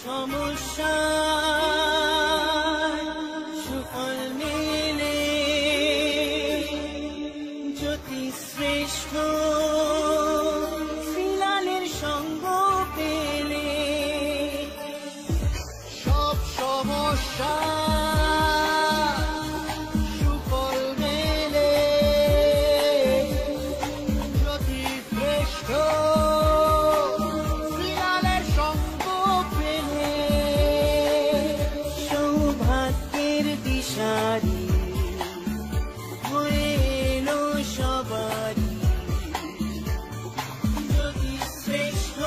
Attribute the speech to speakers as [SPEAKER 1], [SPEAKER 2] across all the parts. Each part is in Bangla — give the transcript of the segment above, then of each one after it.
[SPEAKER 1] সমস্যা সুফল মেলে জ্যোতি শ্রেষ্ঠ শ্রীলালের সঙ্গ পেলে সব সমস্যা সুফল মেলে জ্যোতি শ্রেষ্ঠ শ্রীলালের সঙ্গ পেলে সৌভাগ্যের দিশারি হয়ে এলো সবারই জ্যোতি শ্রেষ্ঠ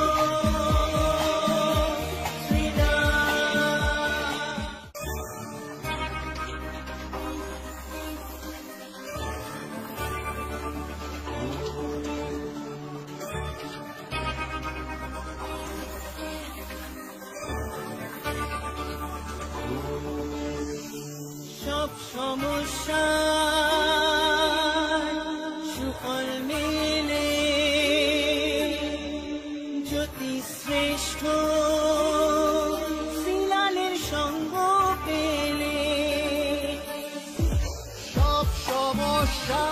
[SPEAKER 1] সব সমস্যা সুফল মেলে জ্যোতি শ্রেষ্ঠ শ্রীলালের সঙ্গ পেলে সব সমস্যা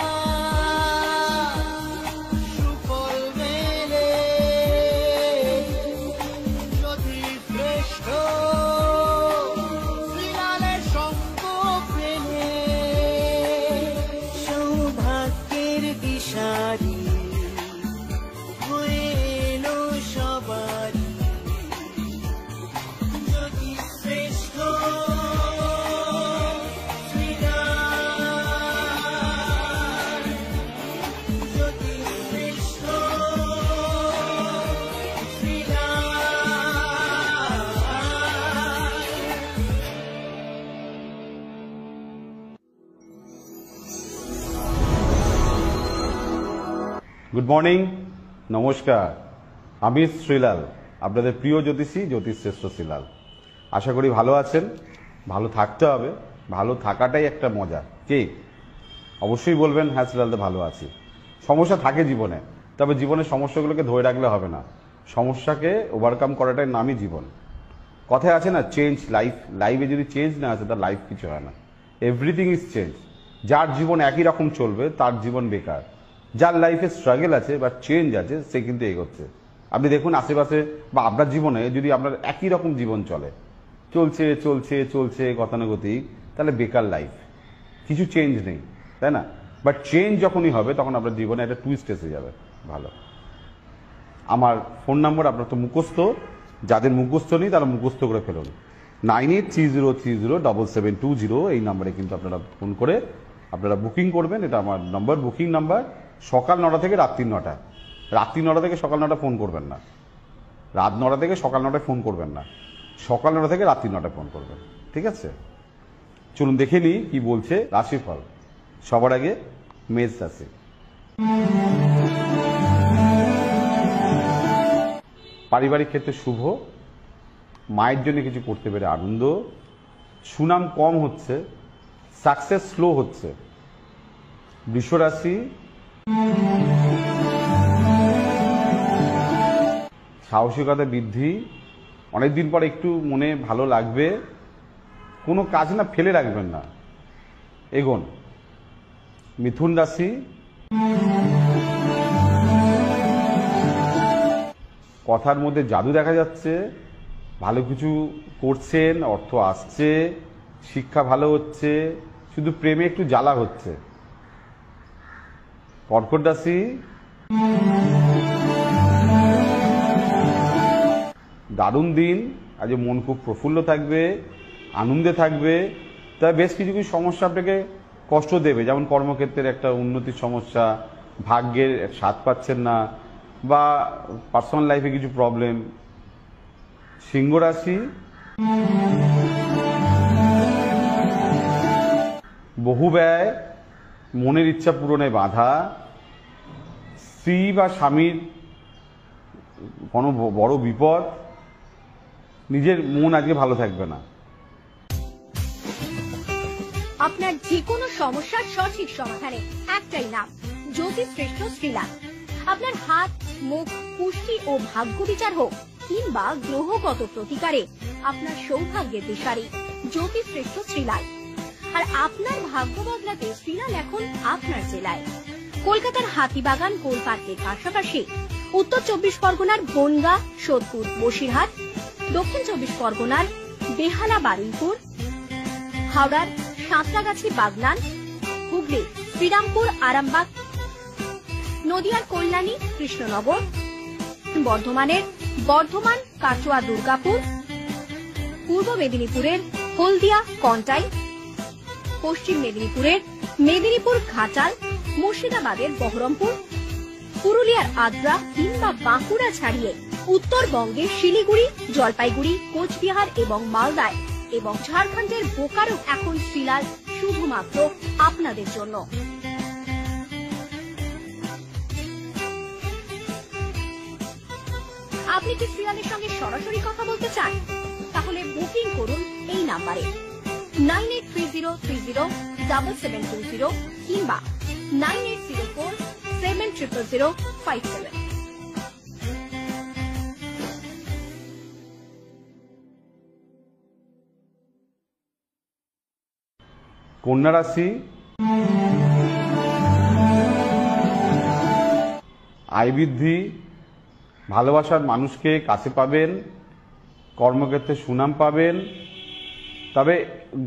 [SPEAKER 1] সুফল মেলে জ্যোতি শ্রেষ্ঠ শ্রীলালের সঙ্গ পেলে সৌভাগ্যের দিশারি হয়ে এলো সবারই জ্যোতি শ্রেষ্ঠ শ্রীলাল জ্যোতি শ্রেষ্ঠ শ্রীলাল
[SPEAKER 2] গুড মর্নিং, নমস্কার। আমি শ্রীলাল, আপনাদের প্রিয় জ্যোতিষী জ্যোতিষশ্রেষ্ঠ শ্রীলাল। আশা করি ভালো আছেন। ভালো থাকতে হবে, ভালো থাকাটাই একটা মজা। কি অবশ্যই বলবেন হ্যাঁ শ্রীলালদা ভালো আছি। সমস্যা থাকে জীবনে, তবে জীবনের সমস্যাগুলোকে ধরে রাখলে হবে না। সমস্যাকে ওভারকাম করাটাই নামই জীবন। কথায় আছে না, চেঞ্জ লাইফ। লাইফে যদি চেঞ্জ না আসে তার লাইফ কিছু হয় না। Everything is change. যার জীবন একই রকম চলবে তার জীবন বেকার। যার লাইফে স্ট্রাগল আছে বা চেঞ্জ আছে সে কিন্তু এগোচ্ছে। আপনি দেখুন আশেপাশে বা আপনার জীবনে যদি আপনার একই রকম জীবন চলছে চলছে চলছে গতানুগতিক, তাহলে বেকার লাইফ, কিছু চেঞ্জ নেই, তাই না? বাট চেঞ্জ যখনই হবে তখন আপনার জীবনে একটা টুইস্ট এসে যাবে। ভালো। আমার ফোন নাম্বার আপনার তো মুখস্থ, যাদের মুখস্থ নেই তারা মুখস্থ করে ফেলুন। 9830307720 এই নাম্বারে কিন্তু আপনারা ফোন করে আপনারা বুকিং করবেন। এটা আমার নাম্বার, বুকিং নাম্বার। সকাল 9টা থেকে রাত্রি 9টা, রাত্রি 9টা থেকে সকাল 9টা ফোন করবেন না, রাত 9টা থেকে সকাল 9টায় ফোন করবেন না, সকাল 9টা থেকে রাত্রি 9টায় ফোন করবেন। ঠিক আছে, চলুন দেখে নিই কি বলছে রাশিফল। সবার আগে মেষ রাশি। পারিবারিক ক্ষেত্রে শুভ, মায়ের জন্য কিছু করতে পেরে আনন্দ, সুনাম কম হচ্ছে, সাকসেস স্লো হচ্ছে। বৃষ রাশি, সাহসিকতা বৃদ্ধি, অনেকদিন পর একটু মনে ভালো লাগবে। কোনো কাজ না ফেলে রাখবেন না, এগোন। মিথুন রাশি, কথার মধ্যে জাদু দেখা যাচ্ছে, ভালো কিছু করছেন, অর্থ আসছে, শিক্ষা ভালো হচ্ছে, শুধু প্রেমে একটু জ্বালা হচ্ছে। কর্কট রাশি, দারুণ দিন, আজ মন খুব প্রফুল্ল থাকবে, আনন্দে থাকবে। তবে বেশ কিছু কিছু সমস্যা আপনাকে কষ্ট দেবে, যেমন কর্মক্ষেত্রের একটা উন্নতির সমস্যা, ভাগ্যের স্বাদ পাচ্ছেন না, বা পার্সোনাল লাইফে কিছু প্রবলেম। সিংহ রাশি, বহু ব্যয়, মনের ইচ্ছা পূরণে বাধা, স্ত্রী বা স্বামীর কোনো বড় বিপদ, নিজের মন আজকে ভালো থাকবে না।
[SPEAKER 3] আপনার যে কোনো সমস্যার সঠিক সমাধানে একটাই নাম, জ্যোতিষশ্রেষ্ঠ শ্রীলাল। আপনার হাত, মুখ, পুষ্টি ও ভাগ্য বিচার হোক কিংবা গ্রহগত প্রতিকারে আপনার সৌভাগ্যের দিশারি জ্যোতিষশ্রেষ্ঠ শ্রীলাল। আর আপনার ভাগ্য বদলাতে শ্রীলাল এখন আপনার জেলায়। কলকাতার হাতিবাগান গোল পার্কের পাশাপাশি উত্তর 24 পরগনার বনগাঁ, সোদপুর, বসিরহাট, দক্ষিণ 24 পরগনার বেহালা, বারুইপুর, হাওড়ার সাঁতরাগাছি, বাগনান, হুগলির শ্রীরামপুর, আরামবাগ, নদিয়ার কল্যাণী, কৃষ্ণনগর, বর্ধমানের বর্ধমান, কাটোয়া, দুর্গাপুর, পূর্ব মেদিনীপুরের হলদিয়া, কন্টাই, পশ্চিম মেদিনীপুরের মেদিনীপুর, ঘাটাল, মুর্শিদাবাদের বহরমপুর, পুরুলিয়ার আদ্রা কিংবা বাঁকুড়া ছাড়িয়ে উত্তরবঙ্গের শিলিগুড়ি, জলপাইগুড়ি, কোচবিহার এবং মালদায় এবং ঝাড়খণ্ডের বোকারো এখন শ্রীলাল শুধুমাত্র আপনাদের জন্য। আপনি কি শ্রীলালের সঙ্গে সরাসরি কথা বলতে চান? তাহলে বুকিং করুন এই নাম্বারে 9830307720 কিংবা 9804700057।
[SPEAKER 2] কন্যা রাশি, আয় বৃদ্ধি, ভালোবাসার মানুষকে কাছে পাবেন, কর্মক্ষেত্রে সুনাম পাবেন। তবে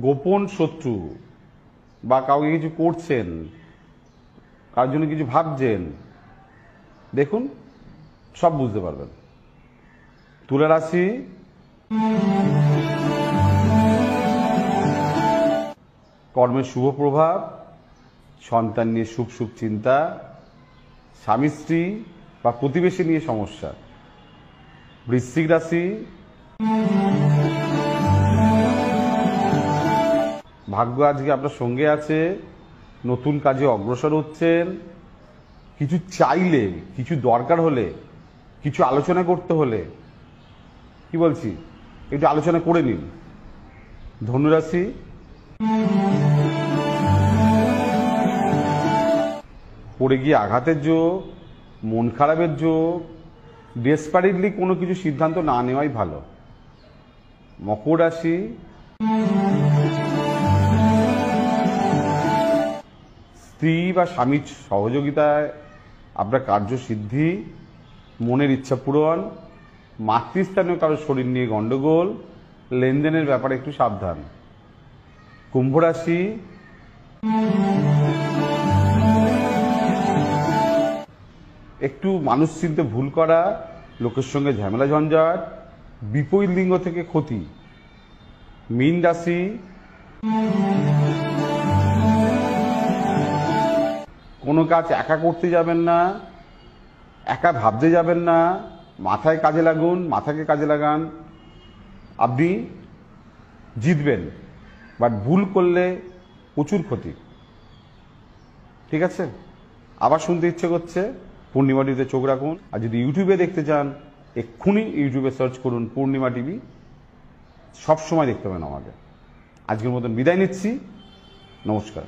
[SPEAKER 2] গোপন শত্রু বা কাউকে কিছু করছেন, কার জন্য কিছু ভাবছেন, দেখুন সব বুঝতে পারবেন। তুলা রাশি, কর্মের শুভ প্রভাব, সন্তান নিয়ে শুভ শুভ চিন্তা, স্বামী স্ত্রী বা প্রতিবেশী নিয়ে সমস্যা। বৃশ্চিক রাশি, ভাগ্য আজকে আপনার সঙ্গে আছে, নতুন কাজে অগ্রসর হচ্ছেন, কিছু চাইলে, কিছু দরকার হলে, কিছু আলোচনা করতে হলে কি বলছি একটু আলোচনা করে নিন। ধনুরাশি, পড়ে গিয়ে আঘাতের যোগ, মন খারাপের যোগ, ডেসপারেটলি কোনো কিছু সিদ্ধান্ত না নেওয়াই ভালো। মকর রাশি, স্ত্রী বা স্বামীর সহযোগিতায় আপনার কার্যসিদ্ধি, মনের ইচ্ছা পূরণ, মাতৃস্থানীয় কারো শরীর নিয়ে গন্ডগোল, লেনদেনের ব্যাপারে একটু সাবধান। কুম্ভ রাশি, একটু মানুষ চিনতে ভুল করা, লোকের সঙ্গে ঝামেলা ঝঞ্ঝাট, বিপরীত লিঙ্গ থেকে ক্ষতি। মীন রাশি, কোনো কাজ একা করতে যাবেন না, একা ভাবতে যাবেন না, মাথায় কাজে লাগুন, মাথাকে কাজে লাগান, আপনি জিতবেন। বাট ভুল করলে প্রচুর ক্ষতি। ঠিক আছে, আবার শুনতে ইচ্ছে করছে, পূর্ণিমা টিভিতে চোখ রাখুন। আর যদি ইউটিউবে দেখতে চান এক্ষুনি ইউটিউবে সার্চ করুন পূর্ণিমা টিভি, সবসময় দেখতে পাবেন আমাকে। আজকের মতন বিদায় নিচ্ছি, নমস্কার।